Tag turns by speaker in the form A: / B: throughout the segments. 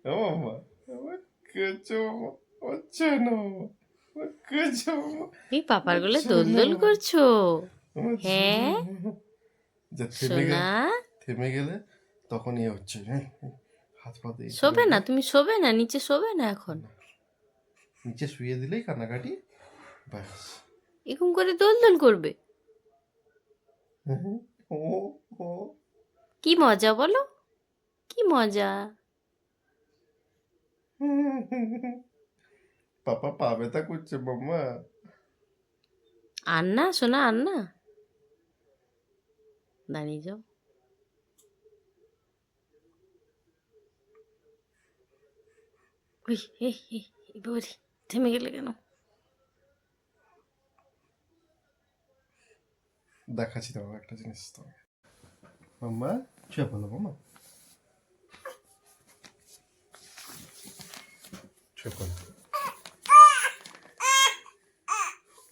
A: ও মামা, আমার কেঁচো মামা, হচ্ছে না মামা, আমার কেঁচো মামা,
B: এই পাপার গোলে
A: হচ্ছে
B: দোল
A: না
B: দোল
A: মামা,
B: করছো?
A: হচ্ছে না
B: হ্যাঁ
A: মামা। যা থেমে
B: সোনা,
A: গেলে, থেমে গেলে তখন ইয়ে হচ্ছে, হ্যাঁ, হাত পা দিয়ে করে
B: শোবে না?
A: দিলে,
B: তুমি শোবে না? নিচে শোবে না এখন?
A: না, নিচে শুয়ে দিলেই কান্নাকাটি, ব্যাস।
B: এরকম করে দোল দোল করবে?
A: ও ও
B: কি মজা বলো, কি মজা!
A: পাপা পা ব্যথা করছে মাম্মা।
B: আর না সোনা, আর না, দাঁড়িয়ে যাও। উই, এই বাবারে, থেমে গেলে কেন?
A: দেখাচ্ছি তোমাকে একটা জিনিস, তোমাকে মাম্মা শুয়ে পড়ো মাম্মা, শুয়ে পড়ো।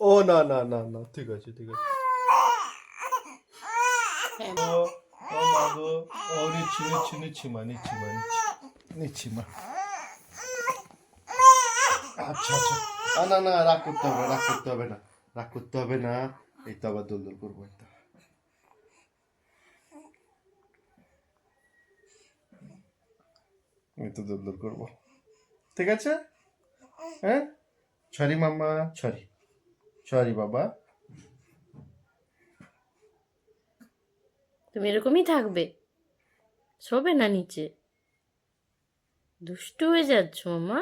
A: ও না না না না, ঠিক আছে ঠিক আছে। ও ও মা গো, ও নিচ্ছি নিচ্ছি নিচ্ছি মা, নিচ্ছি মা, নিচ্ছি নিচ্ছি মা। আচ্ছা আচ্ছা, না না, রাগ করতে হবে, রাগ করতে হবে না, রাগ করতে হবে না। এই তো আবার দোল দোল করবো, এই তো, এই তো দোল দোল করবো, ঠিক আছে। হ্যাঁ, সরি মাম্মা, সরি, সরি বাবা।
B: তুমি এরকমই থাকবে? শোবে না নিচে? দুষ্টু হয়ে যাচ্ছ মা।